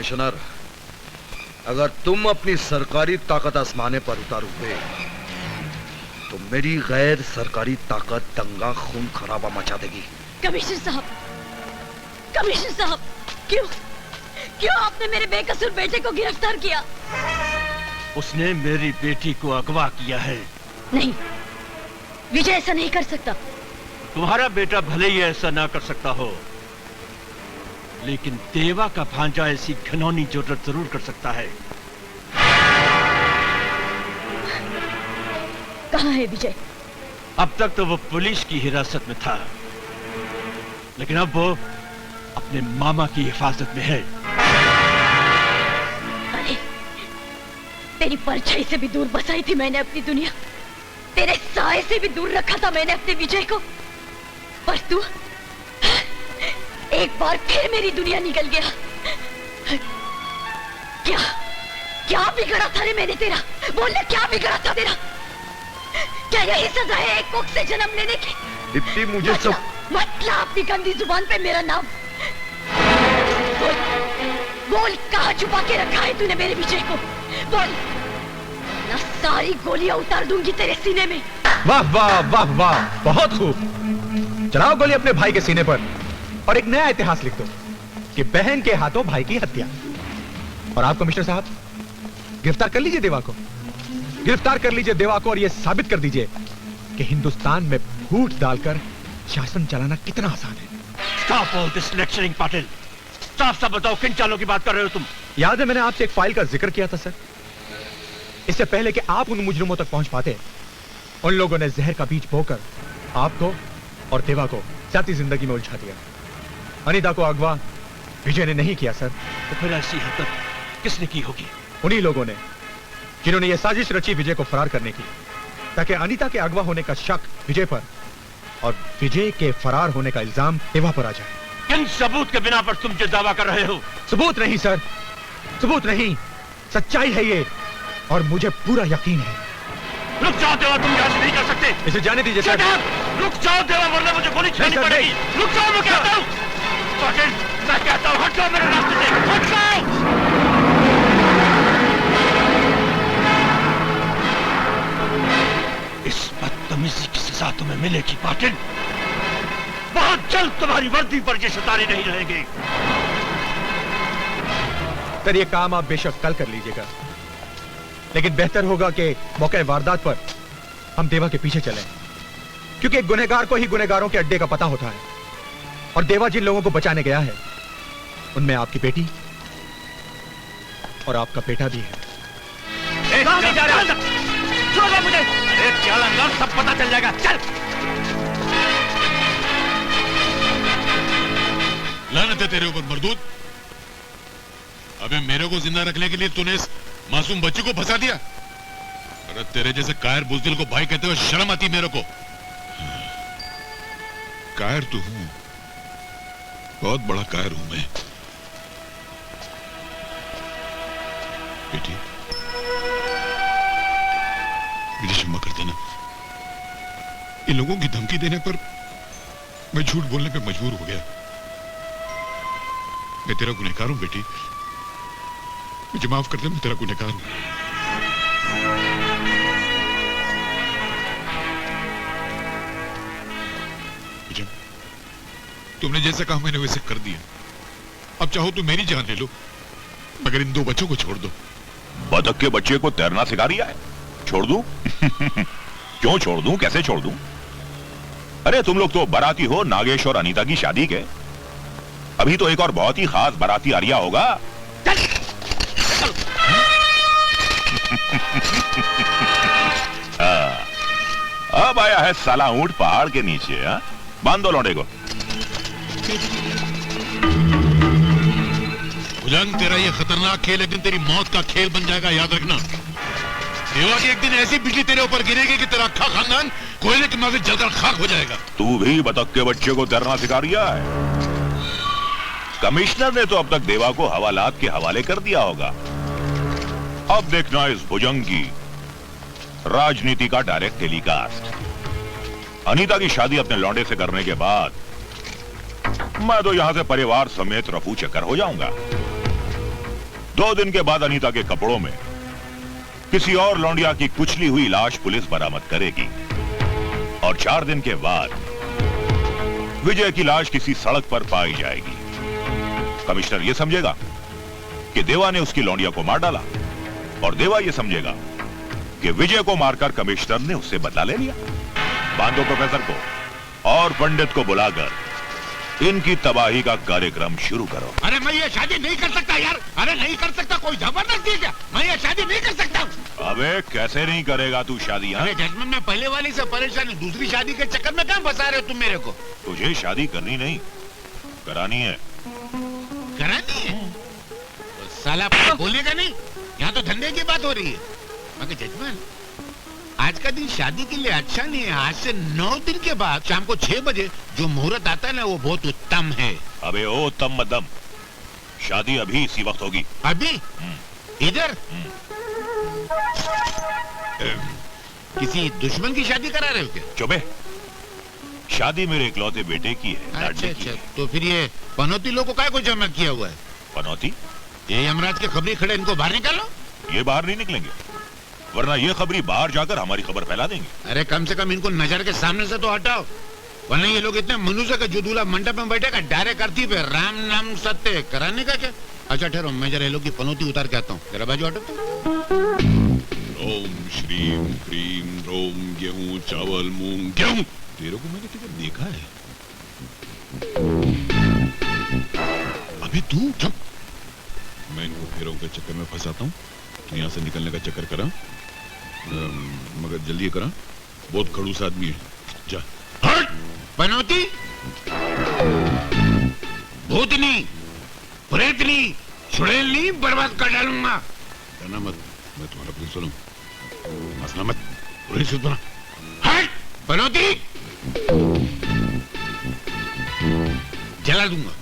Commissioner, अगर तुम अपनी सरकारी ताकत आसमाने पर उतारोगे तो मेरी गैर सरकारी ताकत दंगा खून खराबा मचा देगी। कमिश्नर साहब, क्यों क्यों आपने मेरे बेकसूर बेटे को गिरफ्तार किया? उसने मेरी बेटी को अगवा किया है। नहीं, विजय ऐसा नहीं कर सकता। तुम्हारा बेटा भले ही ऐसा ना कर सकता हो, लेकिन देवा का भांजा ऐसी घिनौनी जरूरत जरूर कर सकता है। कहाँ है विजय? अब तक तो वो पुलिस की हिरासत में था, लेकिन अब वो अपने मामा की हिफाजत में है। अरे, तेरी परछाई से भी दूर बसाई थी मैंने अपनी दुनिया, तेरे साए से भी दूर रखा था मैंने अपने विजय को, पर तू एक बार फिर मेरी दुनिया निकल गया। क्या क्या बिगड़ा था रे मैंने तेरा? बोलने क्या बिगड़ा था तेरा? क्या यही सजा है एक कोख से जन्म लेने की? दीप्ति, मुझे सब मत ला अपनी गंदी जुबान पे मेरा नाम। बोल, बोल कहाँ छुपा के रखा है तूने मेरे विजय को? बोल, ना सारी गोलियां उतार दूंगी तेरे सीने में। वाह वाह वाह वाह, बहुत खूब। चलाओ गोली अपने भाई के सीने पर और एक नया इतिहास लिख दो कि बहन के हाथों भाई की हत्या। और आप कमिश्नर साहब, गिरफ्तार कर लीजिए देवा को, गिरफ्तार कर लीजिए देवा को और यह साबित कर दीजिए कि हिंदुस्तान में फूट डालकर शासन चलाना कितना आसान है। Stop all this lecturing, Patil. साफ साफ बताओ, किन चालों की बात कर रहे हो तुम? याद है मैंने आपसे एक फाइल का जिक्र किया था सर। इससे पहले कि आप उन मुजरिमों तक पहुंच पाते, उन लोगों ने जहर का बीज बोकर आपको और देवा को जाती जिंदगी में उलझा दिया। अनीता को अगवा विजय ने नहीं किया सर। तो फिर ऐसी हरकत किसने की होगी? उन्हीं लोगों ने जिन्होंने यह साजिश रची विजय को फरार करने की, ताकि अनीता के अगवा होने का शक विजय पर और विजय के फरार होने का इल्जाम देवा पर आ जाए। किन सबूत के बिना पर तुम जो दावा कर रहे हो? सबूत नहीं सर, सबूत नहीं, सच्चाई है ये, और मुझे पूरा यकीन है। रुक जाओ देवा, तुम यहाँ से नहीं कर सकते। इसे जाने दीजिए सर। रुक जाओ देवा, वरना मुझे गोली चलानी पड़ेगी। रुक जाओ, मैं कहता हूँ। पाटिल, मैं कहता हूँ, हट जाओ मेरे रास्ते से, हट जाओ। इस बदतमीजी की सजा तुम्हें मिलेगी पाटिल। बहुत जल्द तुम्हारी वर्दी पर ये सितारे नहीं रहेंगे। सर, ये काम आप बेशक कल कर लीजिएगा, लेकिन बेहतर होगा कि मौके वारदात पर हम देवा के पीछे चलें, क्योंकि एक गुनहगार को ही गुनहगारों के अड्डे का पता होता है, और देवा जिन लोगों को बचाने गया है उनमें आपकी बेटी और आपका बेटा भी है। छोड़ मुझे। अरे क्या लंगा, सब पता चल जाएगा, चल। लानत है तेरे ऊपर मर्दूद। अबे मेरे को जिंदा रखने के लिए तूने इस मासूम बच्चे को फंसा दिया। अरे तेरे जैसे कायर बुजदिल को भाई कहते हुए शर्म आती मेरे को। कायर तो हूं, बहुत बड़ा कायर हूं मैं। बेटी, मुझे क्षमा कर देना। इन लोगों की धमकी देने पर मैं झूठ बोलने पे मजबूर हो गया। मैं तेरा गुनहगार हूं बेटी, मुझे माफ कर दे, मैं तेरा गुनहगार हूं। तुमने जैसा कहा मैंने वैसे कर दिया। अब चाहो तो मेरी जान ले लो, मगर इन 2 बच्चों को छोड़ दो। बतख के बच्चे को तैरना सिखा रिया है, छोड़ दूं? क्यों छोड़ दूं, कैसे छोड़ दूं? अरे तुम लोग तो बाराती हो नागेश और अनीता की शादी के। अभी तो एक और बहुत ही खास बाराती आरिया होगा। अब आया है साला ऊंट पहाड़ के नीचे। बांध दो लौंडे को। भुजंग, तेरा ये खतरनाक खेल एक दिन तेरी मौत का खेल बन जाएगा, याद रखना। देवा की एक दिन ऐसी बिजली तेरे ऊपर गिरेगी कि तेरा अक्खा खानदान कोयले के माफी जलकर खाक हो जाएगा। तू भी बतख के बच्चे को तैरना सिखा रिया है। कमिश्नर ने तो अब तक देवा को हवालात के हवाले कर दिया होगा। अब देखना इस भुजंग की राजनीति का डायरेक्ट टेलीकास्ट। अनीता की शादी अपने लौंडे से करने के बाद मैं तो यहां से परिवार समेत रफू चक्कर हो जाऊंगा। 2 दिन के बाद अनीता के कपड़ों में किसी और लौंडिया की कुचली हुई लाश पुलिस बरामद करेगी और 4 दिन के बाद विजय की लाश किसी सड़क पर पाई जाएगी। कमिश्नर यह समझेगा कि देवा ने उसकी लौंडिया को मार डाला और देवा यह समझेगा कि विजय को मारकर कमिश्नर ने उससे बदला ले लिया। बांधो प्रोफेसर को और पंडित को बुलाकर इनकी तबाही का कार्यक्रम शुरू करो। अरे मैं ये शादी नहीं कर सकता यार, अरे नहीं कर सकता, कोई जबरदस्ती है क्या? मैं ये शादी नहीं कर सकता। अबे कैसे नहीं करेगा तू शादी? अरे जजमेंट में पहले वाली से परेशान है, दूसरी शादी के चक्कर में कहाँ फंसा रहे हो तुम मेरे को? तुझे शादी करनी नहीं करानी है। करानी है? तो साला बोलेगा नहीं, यहाँ तो धंधे की बात हो रही है। मगर जजमान, आज का दिन शादी के लिए अच्छा नहीं है। आज से 9 दिन के बाद शाम को 6 बजे जो मुहूर्त आता है ना, वो बहुत उत्तम है। अबे ओ तम मदम, शादी अभी इसी वक्त होगी। अभी? इधर? किसी दुश्मन की शादी करा रहे हो क्या? चुपे, शादी मेरे इकलौते बेटे की है। अच्छा अच्छा, तो फिर ये पनौती लोगों को काय को जमा किया हुआ है? पनौती? ये यमराज के खबरी खड़े, इनको बाहर निकालो। ये बाहर नहीं निकलेंगे, वरना ये खबरी बाहर जाकर हमारी खबर फैला देंगे। अरे कम से कम इनको नजर के सामने से तो हटाओ, वरना ये लोग इतने मनुष्य का जो दूल्हा मंडप में बैठेगा डायरेक्ट करती पे राम नाम सत्य कराने का क्या? अच्छा ठहरो, मैं जरा ये लोग की पनौती उतार के आता हूँ, जरा बाजू हटो। ओम श्रीम क्रीम रोम गेहूं चावल मूंग गेहूं। तेरे को मैंने किधर देखा है? अबे तू चुप, मैं इनको फेरों के चक्कर में फंसाता हूँ, तो यहाँ से निकलने का चक्कर करा, मगर जल्दी करा, बहुत खड़ूस आदमी है। जा हट! पनौती, भूतनी, प्रेतनी, छुड़ैलनी बर्बाद कर डालूंगा। डरना मत, मैं तुम्हारा प्रिंसिपल हूँ, हंसना मत, पूरी सुन सुना। हट! पनौती, जला दूंगा,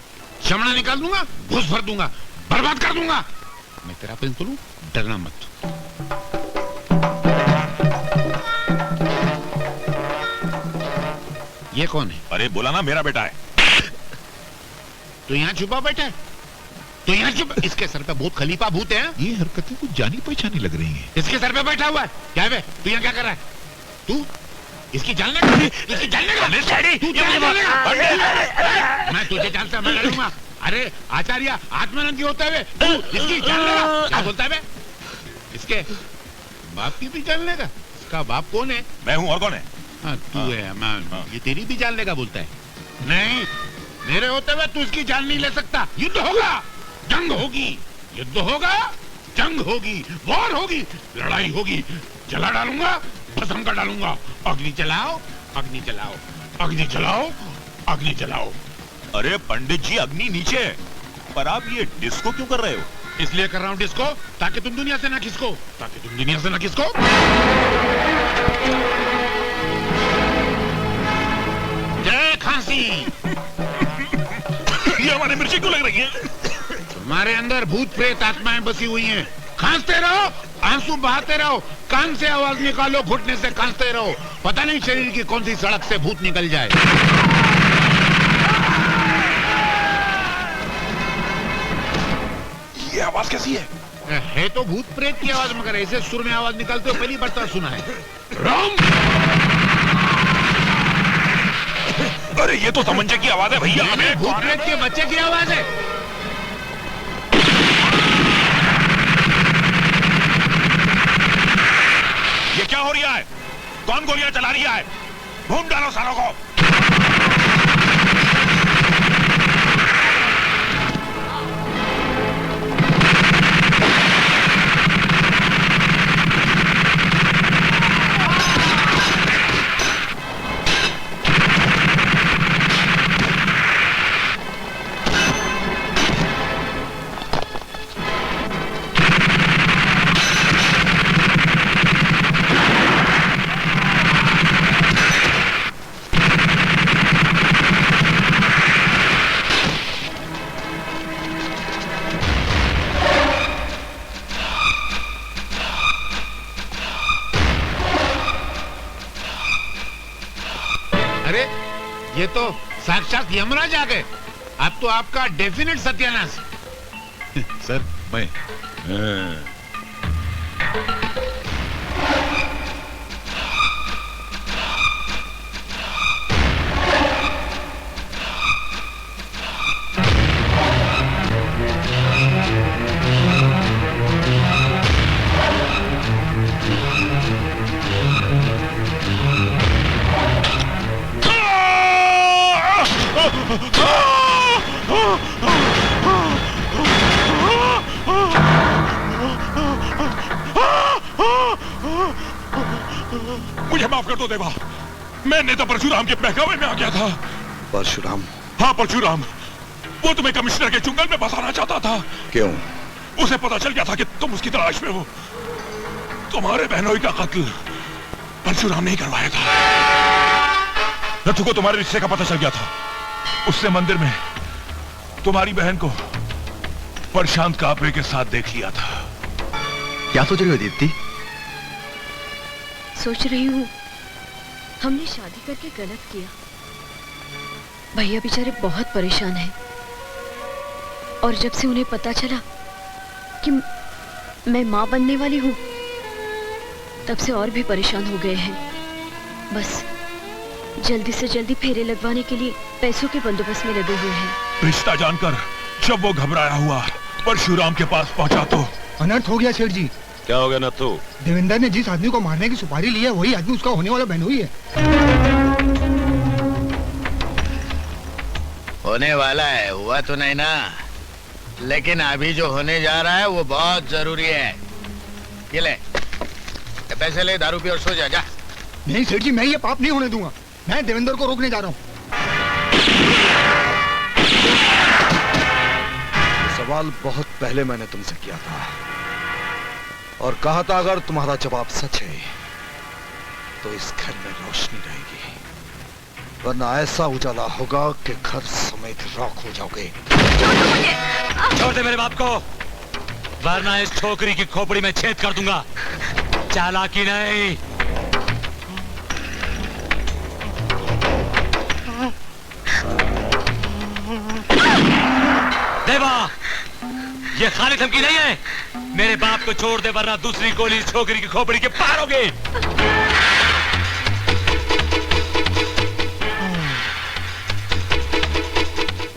चमड़ा निकाल दूंगा, घुस भर दूंगा, बर्बाद कर दूंगा। मैं तेरा प्रिंसिपल हूँ, डरना मत। ये कौन है? अरे बोला ना, मेरा बेटा है। तो यहाँ छुपा बैठा है, तो यहाँ छुपा। इसके सर पे बहुत खलीफा भूत है। ये हरकतें कुछ जानी पहचानी लग रही हैं। इसके सर पे बैठा हुआ है। क्या है? तू यहाँ क्या कर रहा है? तू इसकी जान लेगा? इसकी जान लेगा? मैं तुझे जानता, मैं लड़ूंगा। अरे आचार्य आत्मानंद होते हुए तू इसकी जान लेगा? क्या बोलता है? इसके बाप की भी जान लेगा? इसका बाप कौन है? मैं हूँ, और कौन है? हाँ, तू है। मैं ये तेरी भी जान लेगा बोलता है। नहीं, मेरे होते हुए तू इसकी जान नहीं ले सकता। युद्ध होगा, जंग होगी, युद्ध होगा, जंग होगी, वॉर होगी, लड़ाई होगी। जला डालूंगा, भस्म कर डालूंगा। अग्नि जलाओ, अग्नि जलाओ, अग्नि जलाओ, अग्नि जलाओ। अरे पंडित जी, अग्नि नीचे है, पर आप ये डिस्को क्यों कर रहे हो? इसलिए कर रहा हूँ डिस्को, ताकि तुम दुनिया से ना खिसको, ताकि तुम दुनिया से ना खिसको। जय खांसी। ये हमारे मिर्ची क्यों लग रही है? तुम्हारे अंदर भूत प्रेत आत्माएं बसी हुई हैं। खांसते रहो, आंसू बहाते रहो, कान से आवाज निकालो, घुटने से खांसते रहो। पता नहीं शरीर की कौन सी सड़क से भूत निकल जाए। ये आवाज कैसी है तो भूत प्रेत की आवाज, मगर ऐसे सुर में आवाज निकलते हो पहली बार सुना है। राम! अरे ये तो तमंचे की आवाज है भैया। भूत प्रेत के बच्चे की आवाज है। ये क्या हो रहा है? कौन गोलियां चला रहा है? ढूंढ डालो सालों को। ये तो साक्षात यमराज आ गए। अब तो आपका डेफिनेट सत्यानाश। सर मैं मुझे माफ कर दो देवा, मैंने तो परशुराम के बहकावे में आ गया था। परशुराम? हाँ परशुराम, वो तुम्हें कमिश्नर के चुंगल में फंसाना चाहता था। क्यों? उसे पता चल गया था कि तुम उसकी तलाश में हो। तुम्हारे बहनोई का कत्ल परशुराम ने ही करवाया था। रथु को तुम्हारे रिश्ते का पता चल गया था। उसने मंदिर में तुम्हारी बहन को प्रशांत कापरे के साथ देख लिया था। क्या सोच रही हो दीप्ति? सोच रही हूँ हमने शादी करके गलत किया। भैया बेचारे बहुत परेशान हैं और जब से उन्हें पता चला कि मैं माँ बनने वाली हूँ तब से और भी परेशान हो गए हैं। बस जल्दी से जल्दी फेरे लगवाने के लिए पैसों के बंदोबस्त में लगे हुए हैं। रिश्ता जानकर जब वो घबराया हुआ परशुराम के पास पहुंचा तो अनर्थ हो गया सेठ जी। क्या हो गया नथु? देवेंद्र ने जिस आदमी को मारने की सुपारी ली है वही आदमी उसका होने वाला बहनोई है। होने वाला है, हुआ तो नहीं ना, लेकिन अभी जो होने जा रहा है वो बहुत जरूरी है। ये ले, ये पैसे ले, दारू पी और सो जा। जा। नहीं सेठ जी, मैं ये पाप नहीं होने दूंगा। मैं देवेंद्र को रोकने जा रहा हूँ। सवाल बहुत पहले मैंने तुमसे किया था और कहा था अगर तुम्हारा जवाब सच है तो इस घर में रोशनी रहेगी, वरना ऐसा उजाला होगा कि घर समेत राख हो जाओगे। छोड़ दे मेरे बाप को, वरना इस छोकरी की खोपड़ी में छेद कर दूंगा। चालाकी नहीं। देवा, ये खाली धमकी नहीं है। मेरे बाप को छोड़ दे वरना दूसरी गोली इस छोकरी की खोपड़ी के पार होगी।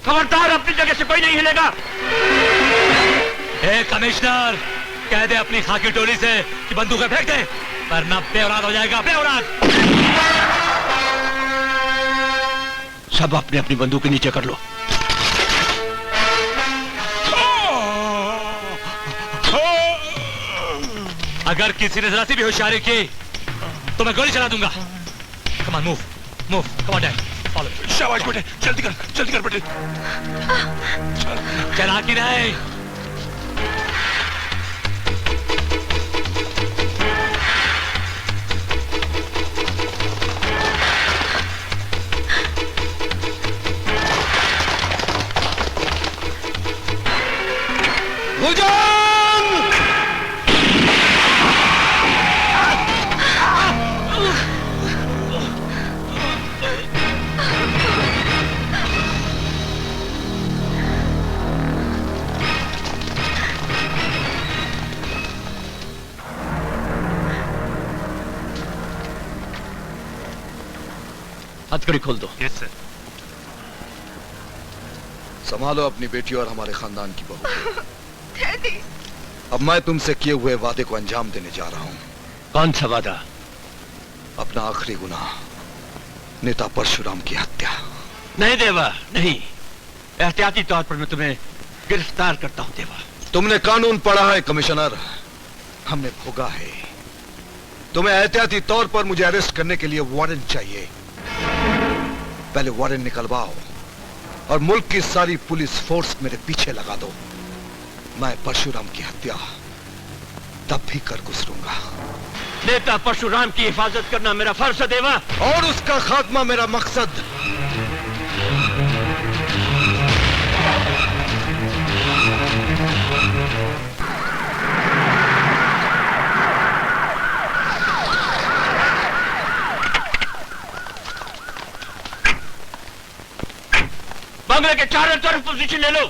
खबरदार, अपनी जगह से कोई नहीं हिलेगा। ए कमिश्नर, कह दे अपनी खाकी टोली से कि बंदूकें फेंक दे, वरना बेऔलाद हो जाएगा। बेऔलाद। सब अपनी अपनी बंदूकें नीचे कर लो। अगर किसी ने जरा सी भी होशियारी की तो मैं गोली चला दूंगा। Come on, move move, come on dad, follow. शाबाश बेटे, जल्दी कर बेटे। चला कि नहीं? हथकड़ी खोल दो। Yes sir. संभालो अपनी बेटी और हमारे खानदान की बहू। अब मैं तुमसे किए हुए वादे को अंजाम देने जा रहा हूँ। कौन सा वादा? अपना आखिरी गुनाह, नेता परशुराम की हत्या। नहीं देवा, नहीं। एहतियाती तौर पर मैं तुम्हें गिरफ्तार करता हूँ देवा। तुमने कानून पढ़ा है कमिश्नर, हमने भोगा है। तुम्हें एहतियाती तौर पर मुझे अरेस्ट करने के लिए वारंट चाहिए। पहले वारंट निकलवाओ और मुल्क की सारी पुलिस फोर्स मेरे पीछे लगा दो। मैं परशुराम की हत्या तब भी कर गुजरूंगा। नेता परशुराम की हिफाजत करना मेरा फर्ज है देवा, और उसका खात्मा मेरा मकसद। बंगले के चारों तरफ पोजीशन ले लो।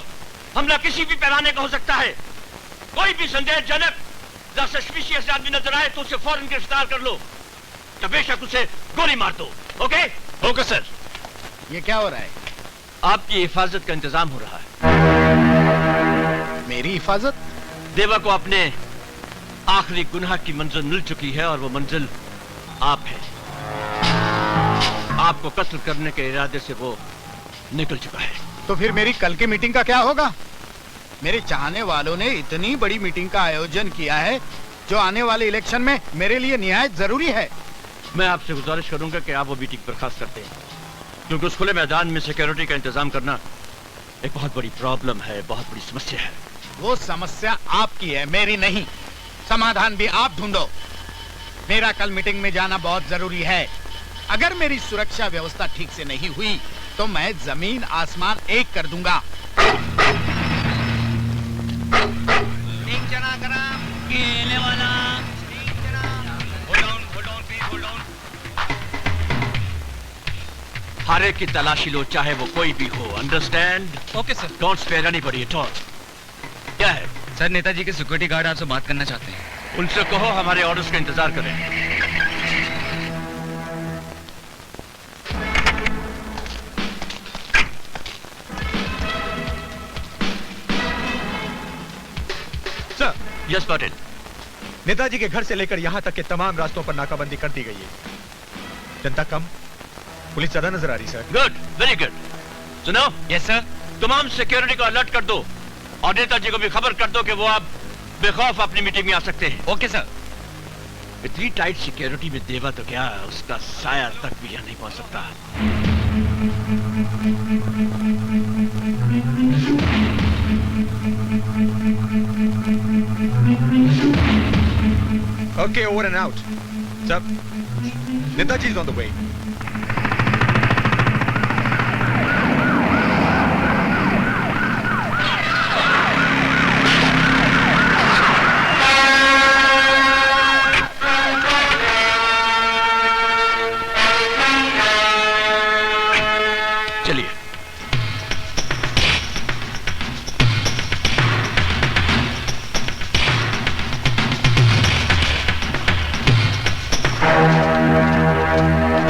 हमला किसी भी पैमाने का हो सकता है। कोई भी संदेहजनक या सस्पिशियस आदमी नजर आए तो उसे फौरन गिरफ्तार कर लो या बेशक उसे गोली मार दो। ओके? Okay sir. ये क्या हो रहा है? आपकी हिफाजत का इंतजाम हो रहा है। मेरी हिफाजत? देवा को अपने आखिरी गुनाह की मंजिल मिल चुकी है और वो मंजिल आप है। आपको कत्ल करने के इरादे से वो निकल चुका है। तो फिर मेरी कल की मीटिंग का क्या होगा? मेरे चाहने वालों ने इतनी बड़ी मीटिंग का आयोजन किया है जो आने वाले इलेक्शन में मेरे लिए निहायत जरूरी है। मैं आपसे गुजारिश करूंगा कि आप वो मीटिंग बर्खास्त करते हैं, क्योंकि उस खुले मैदान में सिक्योरिटी का इंतजाम करना एक बहुत बड़ी प्रॉब्लम है, बहुत बड़ी समस्या है। वो समस्या आपकी है, मेरी नहीं। समाधान भी आप ढूंढो। मेरा कल मीटिंग में जाना बहुत जरूरी है। अगर मेरी सुरक्षा व्यवस्था ठीक से नहीं हुई तो मैं जमीन आसमान एक कर दूंगा। हारे की तलाशी लो, चाहे वो कोई भी हो। Understand? Okay sir. Don't spare anybody at all. क्या है? सर, नेताजी के सिक्योरिटी गार्ड आपसे बात करना चाहते हैं। उनसे कहो हमारे ऑर्डर्स का इंतजार करें। Sir, yes Patil. नेताजी के घर से लेकर यहां तक के तमाम रास्तों पर नाकाबंदी कर दी गई है। जनता कम, पुलिस ज्यादा नजर आ रही सर। Good, very good. सुनो। Yes sir. तमाम सिक्योरिटी को अलर्ट कर दो और नेताजी को भी खबर कर दो कि वो अब बेखौफ अपनी मीटिंग में आ सकते हैं। Okay sir. इतनी टाइट सिक्योरिटी में देवा तो क्या, उसका साया तक भी यहाँ नहीं पहुंच सकता। Okay, over and out. Sir, Netaji is on the way.